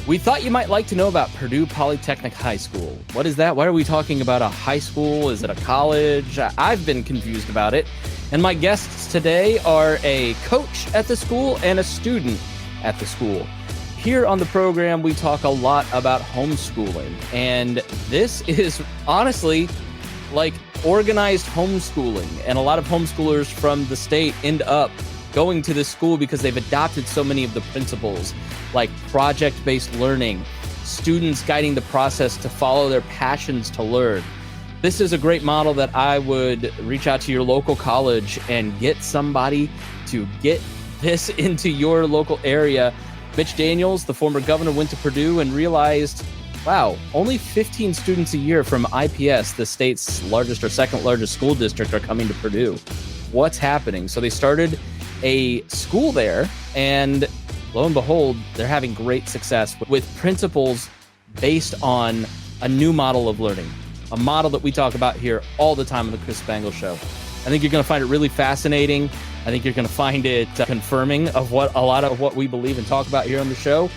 We thought you might like to know about Purdue Polytechnic High School. What is that? Why are we talking about a high school? Is it a college? I've been confused about it. And my guests today are a coach at the school and a student at the school. Here on the program, we talk a lot about homeschooling. And this is honestly like organized homeschooling. And a lot of homeschoolers from the state end up going to this school because they've adopted so many of the principles, like project-based learning, students guiding the process to follow their passions to learn. This is a great model that I would reach out to your local college and get somebody to get this into your local area. Mitch Daniels, the former governor, went to Purdue and realized, wow, only 15 students a year from IPS, the state's largest or second largest school district, are coming to Purdue. What's happening? So they started a school there, and lo and behold, they're having great success with principles based on a new model of learning, a model that we talk about here all the time on the Chris Spangle Show. I think you're going to find it really fascinating. I think you're going to find it confirming of what a lot of what we believe and talk about here on the show.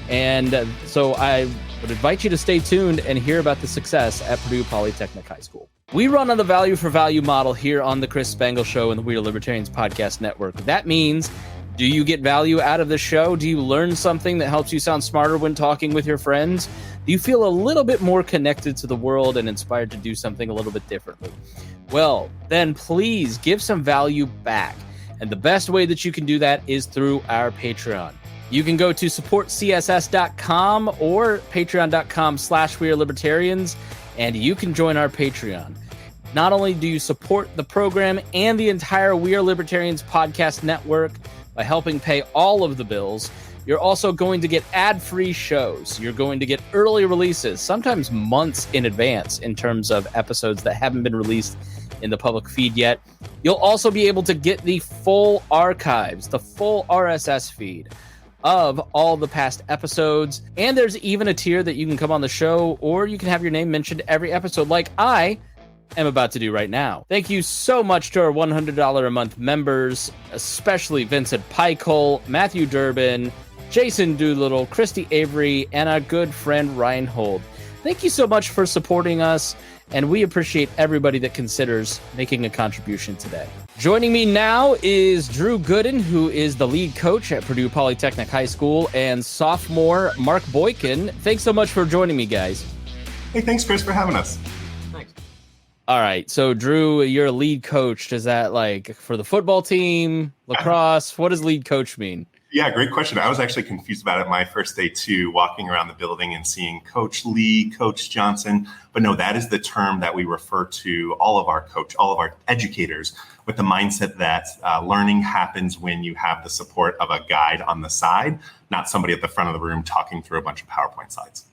And so I would invite you to stay tuned and hear about the success at Purdue Polytechnic High School. We run on the value for value model here on the Chris Spangle Show and the We Are Libertarians podcast network. That means, do you get value out of the show? Do you learn something that helps you sound smarter when talking with your friends? Do you feel a little bit more connected to the world and inspired to do something a little bit differently? Well, then please give some value back. And the best way that you can do that is through our Patreon. You can go to supportcss.com or patreon.com/wearelibertarians, and you can join our Patreon. Not only do you support the program and the entire We Are Libertarians podcast network by helping pay all of the bills, you're also going to get ad-free shows. You're going to get early releases, sometimes months in advance in terms of episodes that haven't been released in the public feed yet. You'll also be able to get the full archives, the full RSS feed of all the past episodes. And there's even a tier that you can come on the show, or you can have your name mentioned every episode, like I am about to do right now. Thank you so much to our $100 a month members, especially Vincent Pikol, Matthew Durbin, Jason Doolittle, Christy Avery, and our good friend Reinhold. Thank you so much for supporting us, and we appreciate everybody that considers making a contribution today. Joining me now is Drew Gooden, who is the lead coach at Purdue Polytechnic High School, and sophomore Mark Boykin. Thanks so much for joining me, guys. Hey, thanks, Chris, for having us. Thanks. All right, so Drew, you're a lead coach. Is that like for the football team, lacrosse? What does lead coach mean? Yeah, great question. I was actually confused about it my first day too, walking around the building and seeing Coach Lee, Coach Johnson. But no, that is the term that we refer to all of our educators, with the mindset that learning happens when you have the support of a guide on the side, not somebody at the front of the room talking through a bunch of PowerPoint slides.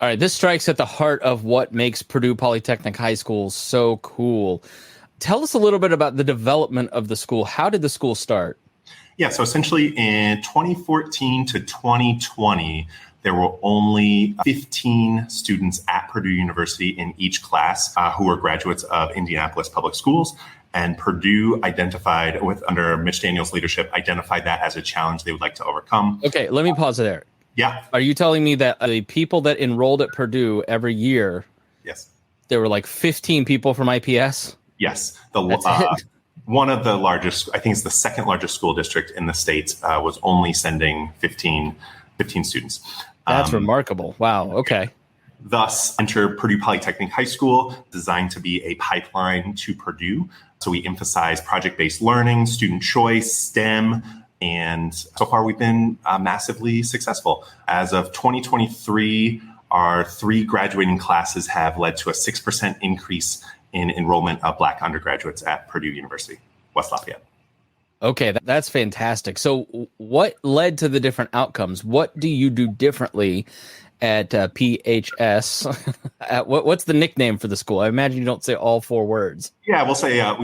All right, this strikes at the heart of what makes Purdue Polytechnic High School so cool. Tell us a little bit about the development of the school. How did the school start? Yeah, so essentially in 2014 to 2020, there were only 15 students at Purdue University in each class who were graduates of Indianapolis Public Schools. And Purdue identified, under Mitch Daniels' leadership, identified that as a challenge they would like to overcome. Okay, let me pause there. Yeah. Are you telling me that the people that enrolled at Purdue every year, yes, there were like 15 people from IPS? Yes. One of the largest, I think it's the second largest school district in the state, was only sending 15 students. That's remarkable. Wow. Okay. Thus, enter Purdue Polytechnic High School, designed to be a pipeline to Purdue. So we emphasize project-based learning, student choice, STEM, and so far we've been massively successful. As of 2023, our 3 graduating classes have led to a 6% increase in enrollment of Black undergraduates at Purdue University, West Lafayette. Okay, that's fantastic. So what led to the different outcomes? What do you do differently at PHS? What's the nickname for the school? I imagine you don't say all 4 words. Yeah, we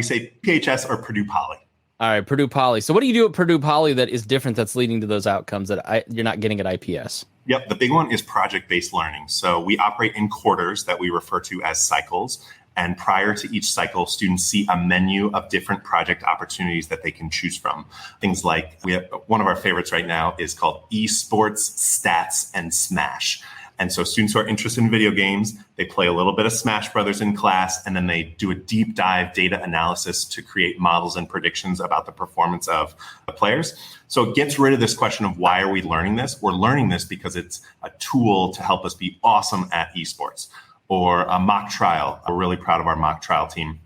say PHS or Purdue Poly. All right, Purdue Poly. So what do you do at Purdue Poly that is different that's leading to those outcomes that you're not getting at IPS? Yep, the big one is project-based learning. So we operate in quarters that we refer to as cycles. And prior to each cycle, students see a menu of different project opportunities that they can choose from. Things like one of our favorites right now is called Esports, Stats, and Smash. And so students who are interested in video games, they play a little bit of Smash Brothers in class, and then they do a deep dive data analysis to create models and predictions about the performance of the players. So it gets rid of this question of why are we learning this? We're learning this because it's a tool to help us be awesome at esports. Or a mock trial. We're really proud of our mock trial team.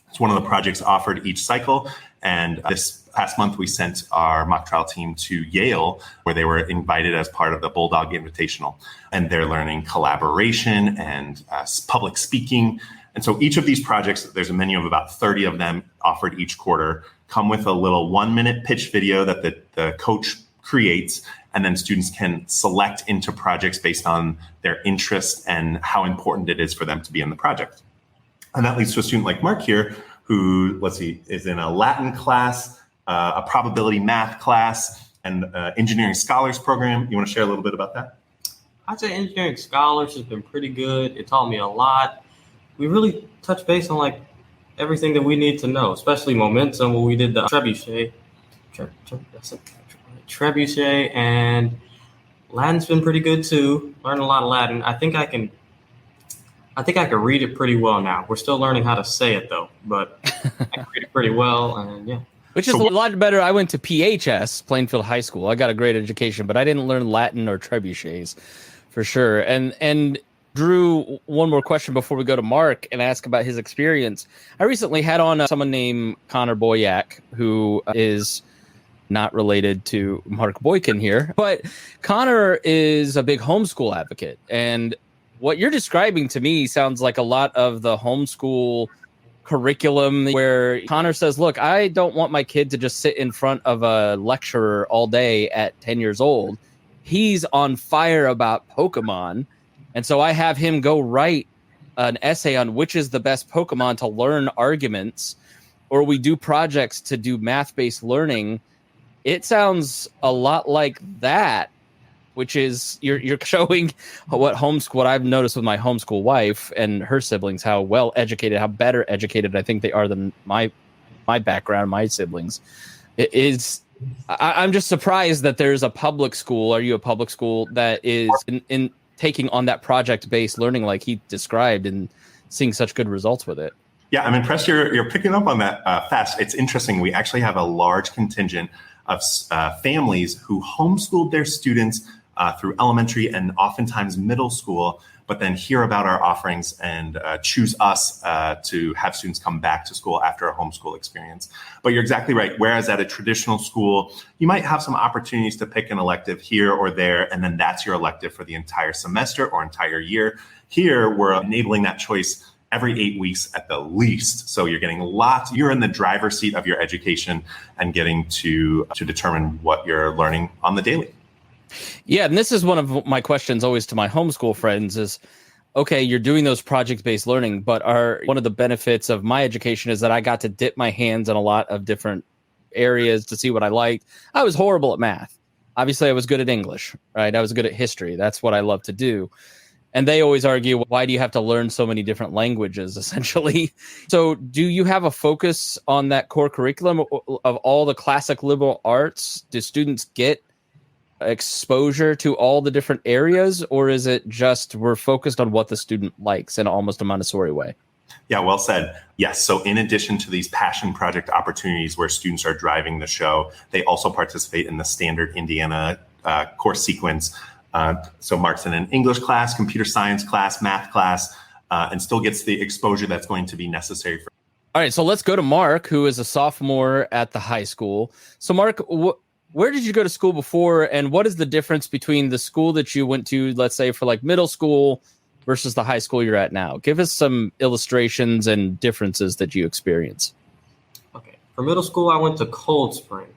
It's one of the projects offered each cycle. And this past month, we sent our mock trial team to Yale, where they were invited as part of the Bulldog Invitational. And they're learning collaboration and public speaking. And so each of these projects, there's a menu of about 30 of them offered each quarter, come with a little 1-minute pitch video that the coach creates. And then students can select into projects based on their interest and how important it is for them to be in the project. And that leads to a student like Mark here, who, is in a Latin class, a probability math class, and engineering scholars program. You want to share a little bit about that? I'd say engineering scholars has been pretty good. It taught me a lot. We really touched base on like everything that we need to know, especially momentum, where we did the trebuchet, and Latin's been pretty good too. Learned a lot of Latin. I think I can read it pretty well now. We're still learning how to say it though, but I can read it pretty well, and yeah. Which is a lot better. I went to PHS, Plainfield High School. I got a great education, but I didn't learn Latin or trebuchets for sure. And Drew, one more question before we go to Mark and ask about his experience. I recently had on someone named Connor Boyack, who is not related to Mark Boykin here, but Connor is a big homeschool advocate. And what you're describing to me sounds like a lot of the homeschool curriculum where Connor says, look, I don't want my kid to just sit in front of a lecturer all day at 10 years old. He's on fire about Pokemon. And so I have him go write an essay on which is the best Pokemon to learn arguments, or we do projects to do math-based learning. It sounds a lot like that, which is you're showing what I've noticed with my homeschool wife and her siblings, how well educated, how better educated I think they are than my background, my siblings. I'm just surprised that there's a public school. Are you a public school that is in taking on that project-based learning like he described and seeing such good results with it? Yeah, I'm impressed you're picking up on that fast. It's interesting. We actually have a large contingent of families who homeschooled their students through elementary and oftentimes middle school, but then hear about our offerings and choose us to have students come back to school after a homeschool experience. But you're exactly right. Whereas at a traditional school, you might have some opportunities to pick an elective here or there, and then that's your elective for the entire semester or entire year. Here, we're enabling that choice every 8 weeks at the least. So you're getting you're in the driver's seat of your education and getting to determine what you're learning on the daily. Yeah, and this is one of my questions always to my homeschool friends is, okay, you're doing those project-based learning, but one of the benefits of my education is that I got to dip my hands in a lot of different areas to see what I liked. I was horrible at math. Obviously, I was good at English, right? I was good at history. That's what I love to do. And they always argue, why do you have to learn so many different languages, essentially? So do you have a focus on that core curriculum of all the classic liberal arts? Do students get exposure to all the different areas, or is it just we're focused on what the student likes in almost a Montessori way? Yeah, well said. Yes. So in addition to these passion project opportunities where students are driving the show, they also participate in the standard Indiana course sequence. So Mark's in an English class, computer science class, math class, and still gets the exposure that's going to be necessary for. All right, so let's go to Mark, who is a sophomore at the high school. So Mark, where did you go to school before, and what is the difference between the school that you went to, let's say for like middle school versus the high school you're at now? Give us some illustrations and differences that you experience. Okay, for middle school, I went to Cold Spring.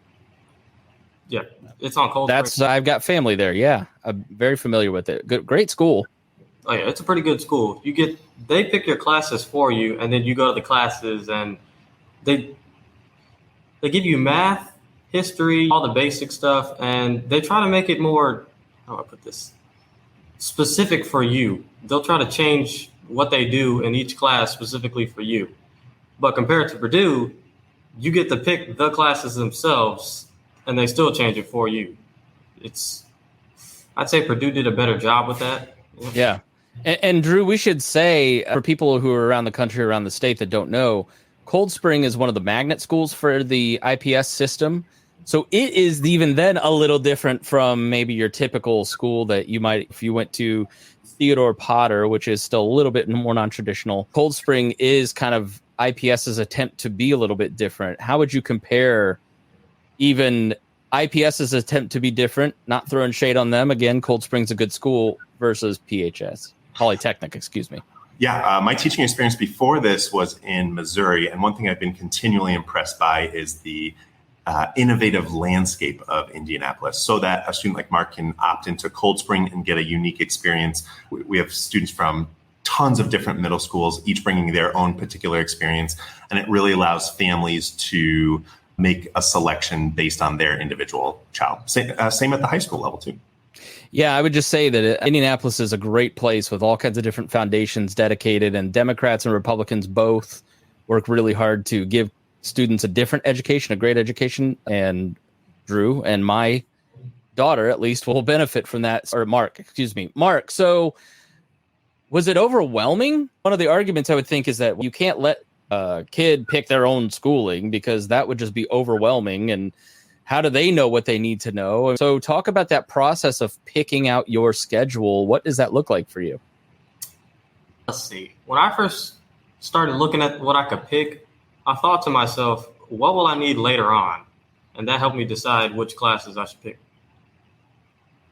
Yeah, it's on Cold Spring. I've got family there. Yeah, I'm very familiar with it. Great school. Oh yeah, it's a pretty good school. They pick your classes for you, and then you go to the classes, and they give you math, history, all the basic stuff, and they try to make it more, how do I put this, specific for you. They'll try to change what they do in each class specifically for you. But compared to Purdue, you get to pick the classes themselves, and they still change it for you. I'd say Purdue did a better job with that. Yeah. And Drew, we should say, for people who are around the country, around the state that don't know, Cold Spring is one of the magnet schools for the IPS system. So it is even then a little different from maybe your typical school that you might, if you went to Theodore Potter, which is still a little bit more non-traditional. Cold Spring is kind of IPS's attempt to be a little bit different. How would you compare even IPS's attempt to be different, not throwing shade on them? Again, Cold Spring's a good school versus Polytechnic, excuse me. Yeah, my teaching experience before this was in Missouri. And one thing I've been continually impressed by is the innovative landscape of Indianapolis, so that a student like Mark can opt into Cold Spring and get a unique experience. We have students from tons of different middle schools, each bringing their own particular experience. And it really allows families to make a selection based on their individual child. Same at the high school level, too. Yeah, I would just say that Indianapolis is a great place with all kinds of different foundations dedicated, and Democrats and Republicans both work really hard to give students a different education, a great education. And Drew and my daughter, at least, will benefit from that. Or Mark, Mark. So was it overwhelming? One of the arguments I would think is that you can't let a kid pick their own schooling because that would just be overwhelming. And how do they know what they need to know? So talk about that process of picking out your schedule. What does that look like for you? Let's see. When I first started looking at what I could pick, I thought to myself, what will I need later on? And that helped me decide which classes I should pick.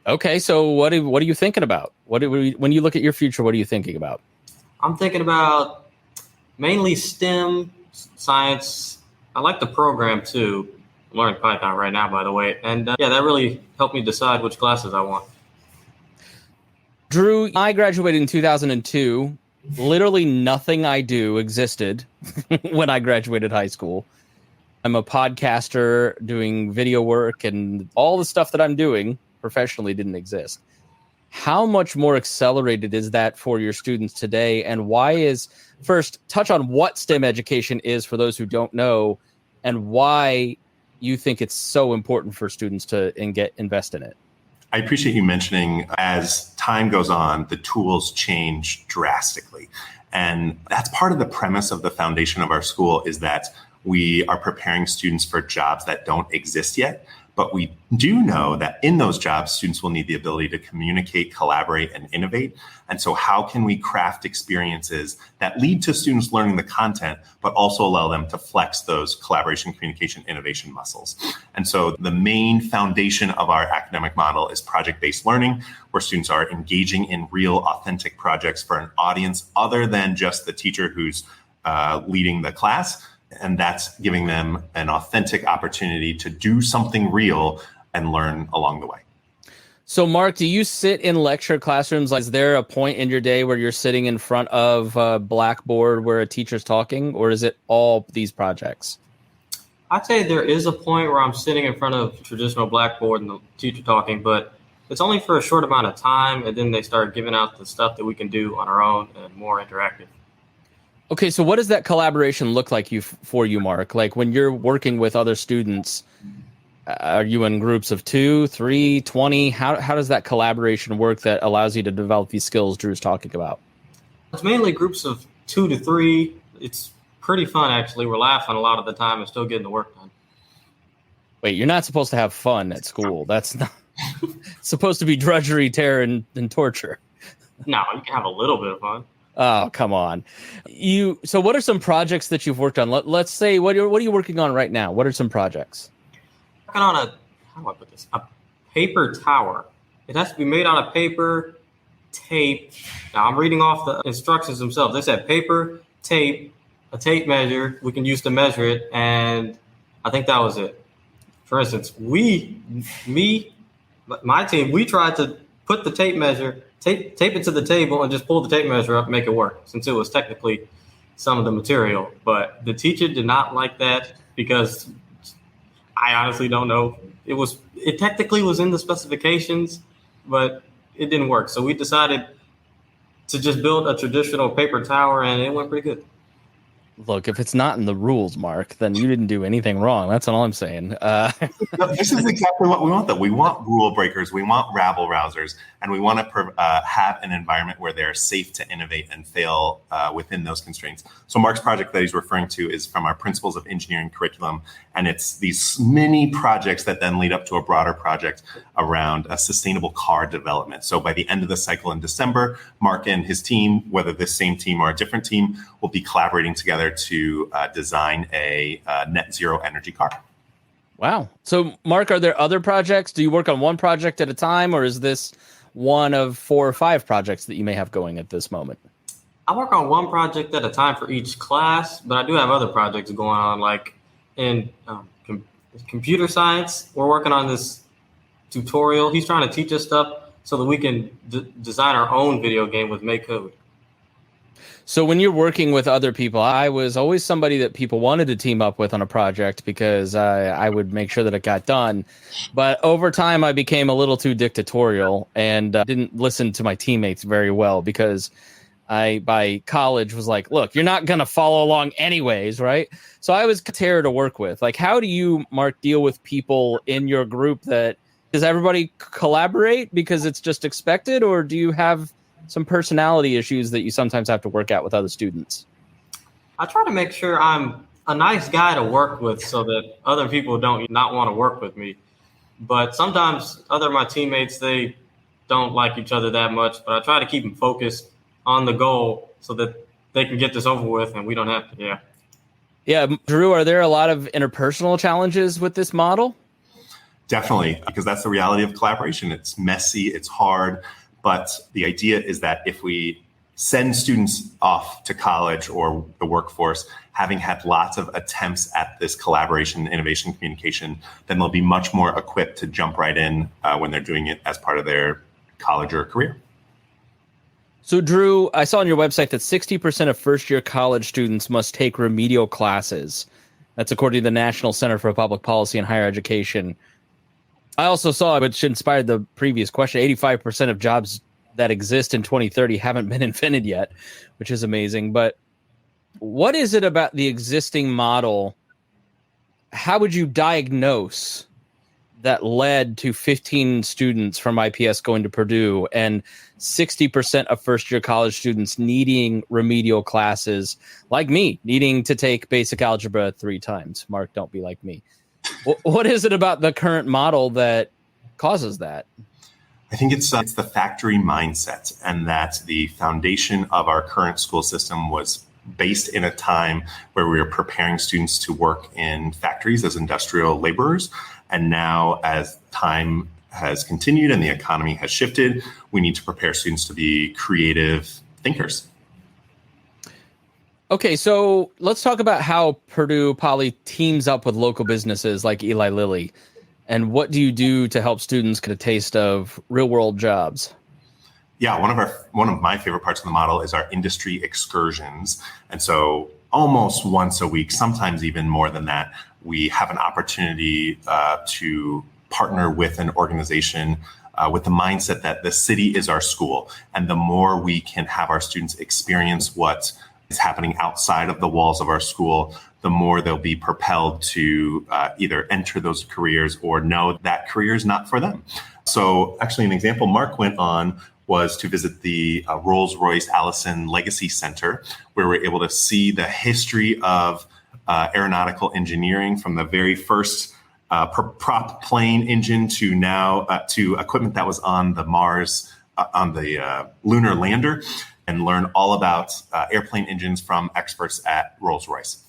Okay, so what are you thinking about? When you look at your future, what are you thinking about? I'm thinking about mainly STEM, science. I like the program too. I'm learning Python right now, by the way. And that really helped me decide which classes I want. Drew, I graduated in 2002. Literally nothing I do existed when I graduated high school. I'm a podcaster doing video work, and all the stuff that I'm doing professionally didn't exist. How much more accelerated is that for your students today? And first, touch on what STEM education is for those who don't know, and why you think it's so important for students to invest in it. I appreciate you mentioning, as time goes on, the tools change drastically. And that's part of the premise of the foundation of our school, is that we are preparing students for jobs that don't exist yet. But we do know that in those jobs, students will need the ability to communicate, collaborate, and innovate. And so how can we craft experiences that lead to students learning the content, but also allow them to flex those collaboration, communication, innovation muscles? And so the main foundation of our academic model is project-based learning, where students are engaging in real, authentic projects for an audience other than just the teacher who's leading the class. And that's giving them an authentic opportunity to do something real and learn along the way. So, Mark, do you sit in lecture classrooms? Is there a point in your day where you're sitting in front of a blackboard where a teacher's talking, or is it all these projects? I'd say there is a point where I'm sitting in front of traditional blackboard and the teacher talking, but it's only for a short amount of time, and then they start giving out the stuff that we can do on our own and more interactive. Okay, so what does that collaboration look like for you, Mark? Like when you're working with other students, are you in groups of 2, 3, 20? How does that collaboration work that allows you to develop these skills Drew's talking about? It's mainly groups of 2 to 3. It's pretty fun, actually. We're laughing a lot of the time and still getting the work done. Wait, you're not supposed to have fun at school. That's not supposed to be drudgery, terror, and torture. No, you can have a little bit of fun. Oh, come on. So what are some projects that you've worked on? Let's say, what are you working on right now? What are some projects? Working on a paper tower. It has to be made out of paper, tape. Now I'm reading off the instructions themselves. They said paper, tape, a tape measure we can use to measure it. And I think that was it. For instance, my team, we tried to put the tape measure, tape it to the table and just pull the tape measure up and make it work, since it was technically some of the material. But the teacher did not like that because I honestly don't know. It technically was in the specifications, but it didn't work. So we decided to just build a traditional paper tower, and it went pretty good. Look, if it's not in the rules, Mark, then you didn't do anything wrong. That's all I'm saying. This is exactly what we want, though. We want rule breakers, we want rabble rousers, and we want to have an environment where they're safe to innovate and fail within those constraints. So Mark's project that he's referring to is from our Principles of Engineering curriculum, and it's these mini projects that then lead up to a broader project around a sustainable car development. So by the end of the cycle in December, Mark and his team, whether this same team or a different team, will be collaborating together to design a net zero energy car. Wow. So, Mark, are there other projects? Do you work on one project at a time, or is this one of 4 or 5 projects that you may have going at this moment? I work on one project at a time for each class, but I do have other projects going on, like in computer science. We're working on this tutorial. He's trying to teach us stuff so that we can design our own video game with Make Code. So when you're working with other people, I was always somebody that people wanted to team up with on a project because I would make sure that it got done. But over time, I became a little too dictatorial and didn't listen to my teammates very well because I, by college, was like, look, you're not going to follow along anyways, right? So I was terror to work with. Like, how do you, Mark, deal with people in your group that, does everybody collaborate because it's just expected, or do you have some personality issues that you sometimes have to work out with other students? I try to make sure I'm a nice guy to work with so that other people don't not want to work with me. But sometimes other of my teammates, they don't like each other that much, but I try to keep them focused on the goal so that they can get this over with and we don't have to, Yeah, Drew, are there a lot of interpersonal challenges with this model? Definitely, because that's the reality of collaboration. It's messy, it's hard. But the idea is that if we send students off to college or the workforce, having had lots of attempts at this collaboration, innovation, communication, then they'll be much more equipped to jump right in when they're doing it as part of their college or career. So, Drew, I saw on your website that 60% of first-year college students must take remedial classes. That's according to the National Center for Public Policy and Higher Education. I also saw, which inspired the previous question, 85% of jobs that exist in 2030 haven't been invented yet, which is amazing. But what is it about the existing model? How would you diagnose that led to 15 students from IPS going to Purdue and 60% of first-year college students needing remedial classes, like me, needing to take basic algebra 3 times? Mark, don't be like me. What is it about the current model that causes that? I think it's the factory mindset, and that the foundation of our current school system was based in a time where we were preparing students to work in factories as industrial laborers. And now, as time has continued and the economy has shifted, we need to prepare students to be creative thinkers. Okay, so let's talk about how Purdue Poly teams up with local businesses like Eli Lilly. And what do you do to help students get a taste of real-world jobs? Yeah, one of my favorite parts of the model is our industry excursions. And so almost once a week, sometimes even more than that, we have an opportunity to partner with an organization with the mindset that the city is our school. And the more we can have our students experience what is happening outside of the walls of our school, the more they'll be propelled to either enter those careers or know that career is not for them. So actually, an example Mark went on was to visit the Rolls-Royce Allison Legacy Center, where we're able to see the history of aeronautical engineering from the very first prop plane engine to now to equipment that was on the Mars, on the lunar lander, and learn all about airplane engines from experts at Rolls-Royce.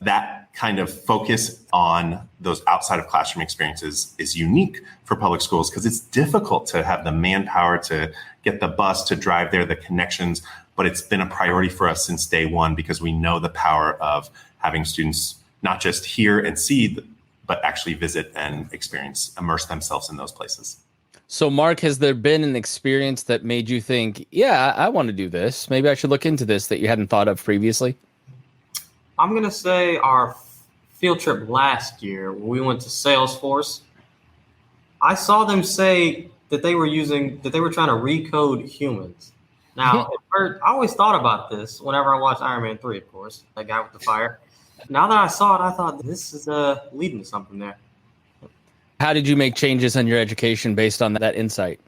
That kind of focus on those outside of classroom experiences is unique for public schools because it's difficult to have the manpower to get the bus to drive there, the connections, but it's been a priority for us since day one because we know the power of having students not just hear and see, but actually visit and experience, immerse themselves in those places. So, Mark, has there been an experience that made you think, yeah, I want to do this. Maybe I should look into this that you hadn't thought of previously? I'm going to say our field trip last year, when we went to Salesforce, I saw them say that they were trying to recode humans. Now, at first, I always thought about this whenever I watched Iron Man 3, of course, that guy with the fire. Now that I saw it, I thought this is leading to something there. How did you make changes in your education based on that insight?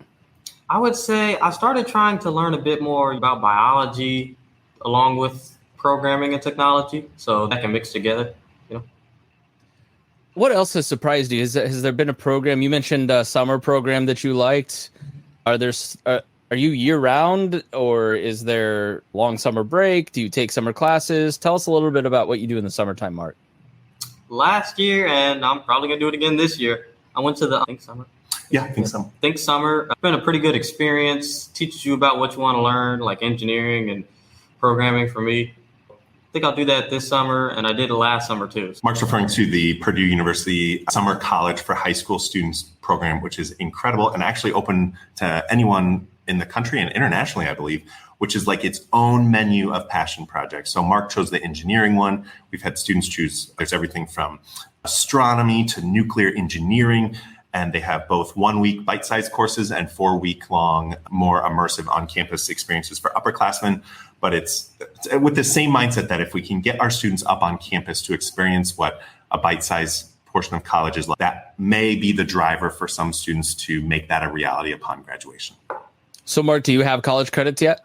I would say I started trying to learn a bit more about biology along with programming and technology, so that can mix together. What else has surprised you? Has there been a program? You mentioned a summer program that you liked. Are you year round, or is there long summer break? Do you take summer classes? Tell us a little bit about what you do in the summertime, Mark. Last year, and I'm probably going to do it again this year, I went to the Think Summer. Yeah, Think Summer. Think Summer. It's been a pretty good experience. Teaches you about what you want to learn, like engineering and programming for me. I think I'll do that this summer, and I did it last summer too. Mark's referring to the Purdue University Summer College for High School Students program, which is incredible and actually open to anyone in the country and internationally, I believe, which is like its own menu of passion projects. So Mark chose the engineering one. We've had students choose, there's everything from astronomy to nuclear engineering, and they have both 1 week bite-sized courses and 4 week long, more immersive on-campus experiences for upperclassmen. But it's with the same mindset that if we can get our students up on campus to experience what a bite-sized portion of college is like, that may be the driver for some students to make that a reality upon graduation. So, Mark, do you have college credits yet?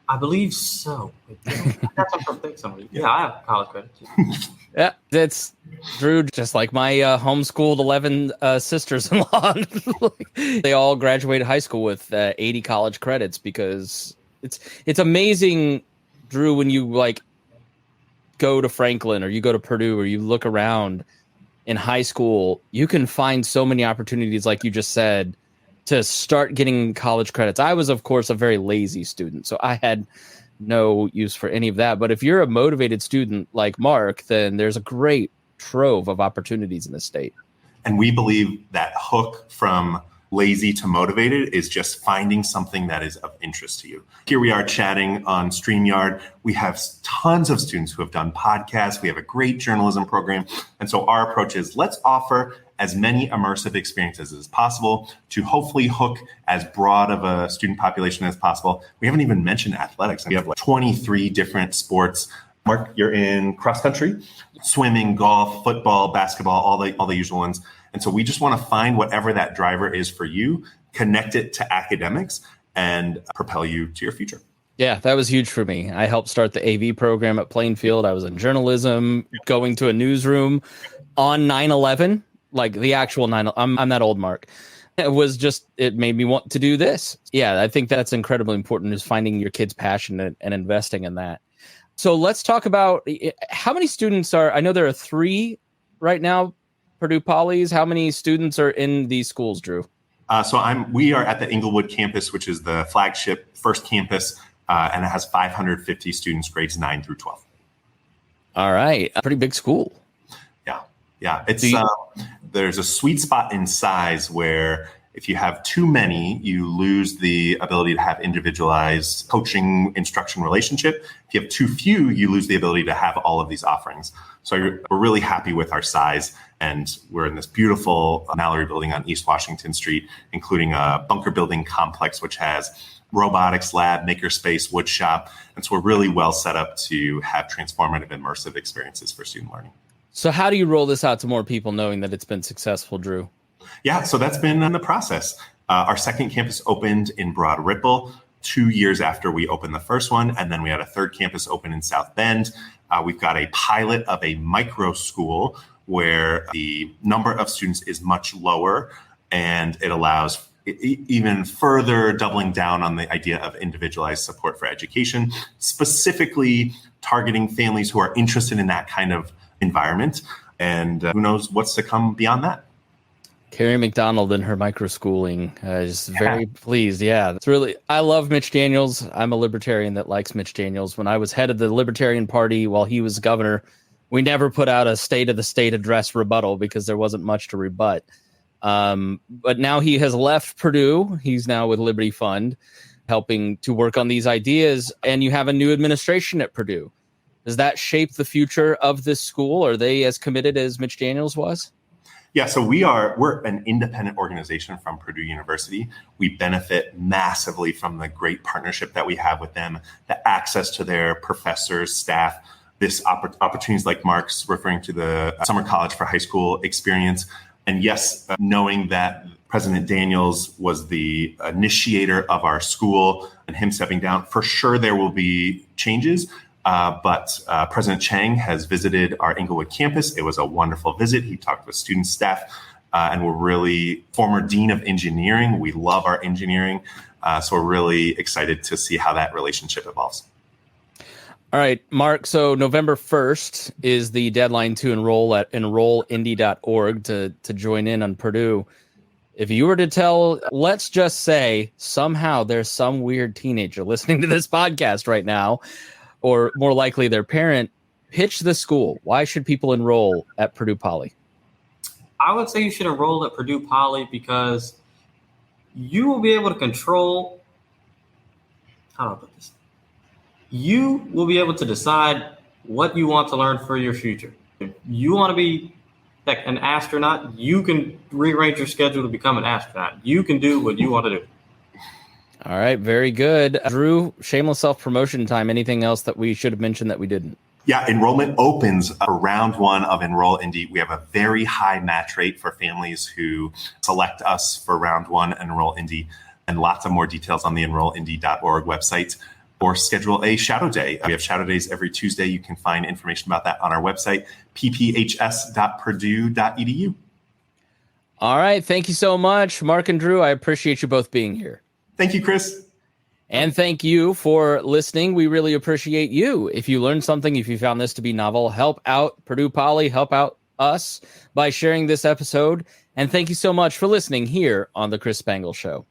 I believe so. I got some from Think Summer. Yeah, I have college credits. Yeah, that's Drew, just like my homeschooled 11 sisters-in-law. They all graduated high school with 80 college credits because it's amazing, Drew, when you like go to Franklin or you go to Purdue or you look around in high school, you can find so many opportunities, like you just said, to start getting college credits. I was, of course, a very lazy student, so I had no use for any of that. But if you're a motivated student like Mark, then there's a great trove of opportunities in the state. And we believe that hook from lazy to motivated is just finding something that is of interest to you. Here we are chatting on StreamYard. We have tons of students who have done podcasts. We have a great journalism program. And so our approach is let's offer as many immersive experiences as possible to hopefully hook as broad of a student population as possible. We haven't even mentioned athletics. We have like 23 different sports. Mark, you're in cross country, swimming, golf, football, basketball, all the usual ones. And so we just want to find whatever that driver is for you, connect it to academics, and propel you to your future. Yeah, that was huge for me. I helped start the AV program at Plainfield. I was in journalism, going to a newsroom on 9/11, like the actual 9. I'm that old, Mark. It made me want to do this. Yeah, I think that's incredibly important, is finding your kids' passion and investing in that. So let's talk about how many students I know there are 3 right now, Purdue Polys. How many students are in these schools, Drew? We are at the Inglewood campus, which is the flagship first campus, and it has 550 students, grades 9 through 12. All right, a pretty big school. Yeah. It's there's a sweet spot in size where if you have too many, you lose the ability to have individualized coaching instruction relationship. If you have too few, you lose the ability to have all of these offerings. So we're really happy with our size. And we're in this beautiful Mallory building on East Washington Street, including a bunker building complex, which has robotics lab, makerspace, wood shop. And so we're really well set up to have transformative, immersive experiences for student learning. So how do you roll this out to more people knowing that it's been successful, Drew? Yeah, so that's been in the process. Our second campus opened in Broad Ripple 2 years after we opened the first one. And then we had a third campus open in South Bend. We've got a pilot of a micro school where the number of students is much lower, and it allows even further doubling down on the idea of individualized support for education, specifically targeting families who are interested in that kind of environment. And who knows what's to come beyond that. Carrie McDonald and her microschooling is very pleased. Yeah, it's really, I love Mitch Daniels. I'm a libertarian that likes Mitch Daniels. When I was head of the Libertarian Party while he was governor, we never put out a state of the state address rebuttal because there wasn't much to rebut. But now he has left Purdue. He's now with Liberty Fund, helping to work on these ideas. And you have a new administration at Purdue. Does that shape the future of this school? Are they as committed as Mitch Daniels was? Yeah, so we're an independent organization from Purdue University. We benefit massively from the great partnership that we have with them, the access to their professors, staff, this opportunities like Mark's referring to the summer college for high school experience. And yes, knowing that President Daniels was the initiator of our school and him stepping down, for sure there will be changes. But President Chang has visited our Inglewood campus. It was a wonderful visit. He talked with students, staff, and we're really former dean of engineering. We love our engineering. So we're really excited to see how that relationship evolves. All right, Mark. So November 1st is the deadline to enroll at enrollindy.org to join in on Purdue. If you were to tell, let's just say somehow there's some weird teenager listening to this podcast right now, or more likely their parent, pitch the school. Why should people enroll at Purdue Poly? I would say you should enroll at Purdue Poly because you will be able to control, how do I put this? You will be able to decide what you want to learn for your future. If you want to be like an astronaut, you can rearrange your schedule to become an astronaut. You can do what you want to do. All right, very good. Drew, shameless self-promotion time. Anything else that we should have mentioned that we didn't? Yeah, enrollment opens for round 1 of Enroll Indy. We have a very high match rate for families who select us for round 1 and Enroll Indy, and lots of more details on the enrollindy.org website, or schedule a shadow day. We have shadow days every Tuesday. You can find information about that on our website, pphs.purdue.edu. All right, thank you so much, Mark and Drew. I appreciate you both being here. Thank you, Chris. And thank you for listening. We really appreciate you. If you learned something, if you found this to be novel, help out Purdue Poly, help out us by sharing this episode. And thank you so much for listening here on The Chris Spangle Show.